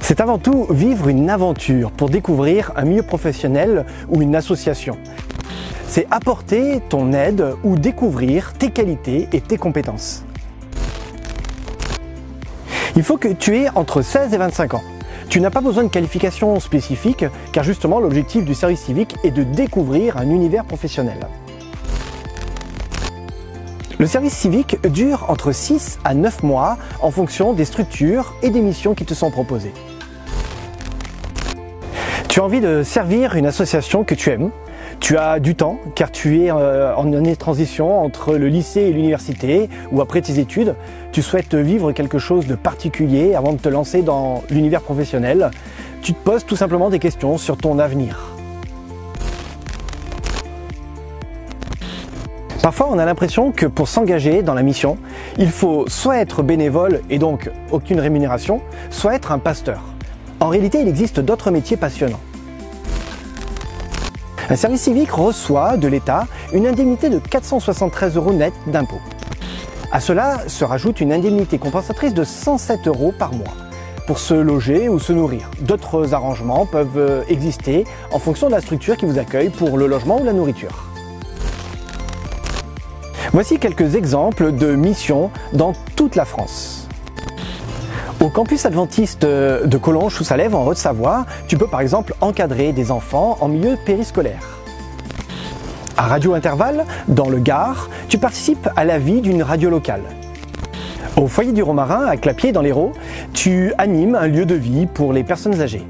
C'est avant tout vivre une aventure pour découvrir un milieu professionnel ou une association. C'est apporter ton aide ou découvrir tes qualités et tes compétences. Il faut que tu aies entre 16 et 25 ans. Tu n'as pas besoin de qualification spécifique car justement l'objectif du service civique est de découvrir un univers professionnel. Le service civique dure entre 6 à 9 mois en fonction des structures et des missions qui te sont proposées. Tu as envie de servir une association que tu aimes. Tu as du temps car tu es en année de transition entre le lycée et l'université ou après tes études. Tu souhaites vivre quelque chose de particulier avant de te lancer dans l'univers professionnel. Tu te poses tout simplement des questions sur ton avenir. Parfois, on a l'impression que pour s'engager dans la mission, il faut soit être bénévole et donc aucune rémunération, soit être un pasteur. En réalité, il existe d'autres métiers passionnants. Un service civique reçoit de l'État une indemnité de 473 € net d'impôts. À cela se rajoute une indemnité compensatrice de 107 € par mois pour se loger ou se nourrir. D'autres arrangements peuvent exister en fonction de la structure qui vous accueille pour le logement ou la nourriture. Voici quelques exemples de missions dans toute la France. Au campus adventiste de Collonges-sous-Salève en Haute-Savoie, tu peux par exemple encadrer des enfants en milieu périscolaire. À Radio Intervalle, dans le Gard, tu participes à la vie d'une radio locale. Au foyer du Romarin, à Clapiers dans l'Hérault, tu animes un lieu de vie pour les personnes âgées.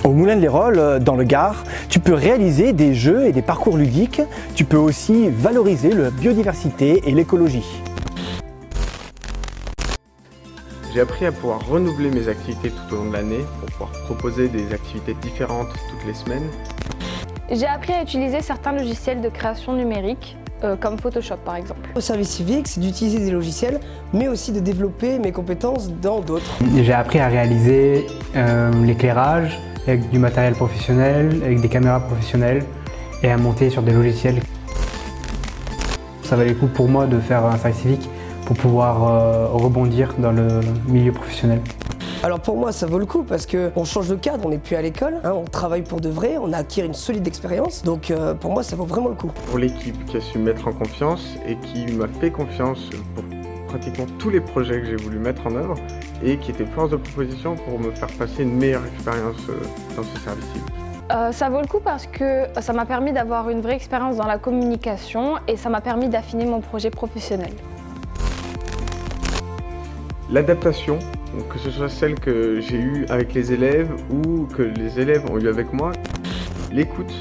Au Moulin de l'Hérault, dans le Gard, tu peux réaliser des jeux et des parcours ludiques. Tu peux aussi valoriser la biodiversité et l'écologie. J'ai appris à pouvoir renouveler mes activités tout au long de l'année pour pouvoir proposer des activités différentes toutes les semaines. J'ai appris à utiliser certains logiciels de création numérique, comme Photoshop par exemple. Le service civique, c'est d'utiliser des logiciels, mais aussi de développer mes compétences dans d'autres. J'ai appris à réaliser l'éclairage avec du matériel professionnel, avec des caméras professionnelles et à monter sur des logiciels. Ça valait le coup pour moi de faire un service civique pour pouvoir rebondir dans le milieu professionnel. Alors pour moi ça vaut le coup parce qu'on change de cadre, on n'est plus à l'école, on travaille pour de vrai, on acquiert une solide expérience, donc pour moi ça vaut vraiment le coup. Pour l'équipe qui a su me mettre en confiance et qui m'a fait confiance pour pratiquement tous les projets que j'ai voulu mettre en œuvre et qui était force de proposition pour me faire passer une meilleure expérience dans ce service civique. Ça vaut le coup parce que ça m'a permis d'avoir une vraie expérience dans la communication et ça m'a permis d'affiner mon projet professionnel. L'adaptation, que ce soit celle que j'ai eue avec les élèves ou que les élèves ont eu avec moi, l'écoute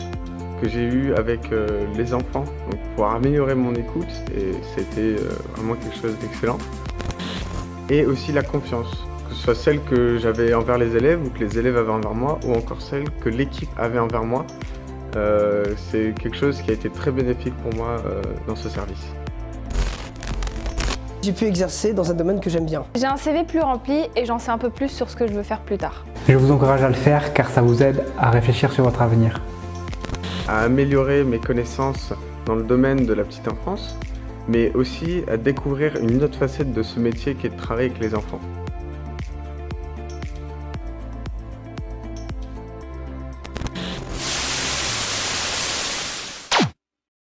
que j'ai eue avec les enfants, donc pouvoir améliorer mon écoute, et c'était vraiment quelque chose d'excellent. Et aussi la confiance, que ce soit celle que j'avais envers les élèves ou que les élèves avaient envers moi, ou encore celle que l'équipe avait envers moi. C'est quelque chose qui a été très bénéfique pour moi dans ce service. J'ai pu exercer dans un domaine que j'aime bien. J'ai un CV plus rempli et j'en sais un peu plus sur ce que je veux faire plus tard. Je vous encourage à le faire car ça vous aide à réfléchir sur votre avenir. À améliorer mes connaissances dans le domaine de la petite enfance, mais aussi à découvrir une autre facette de ce métier qui est de travailler avec les enfants.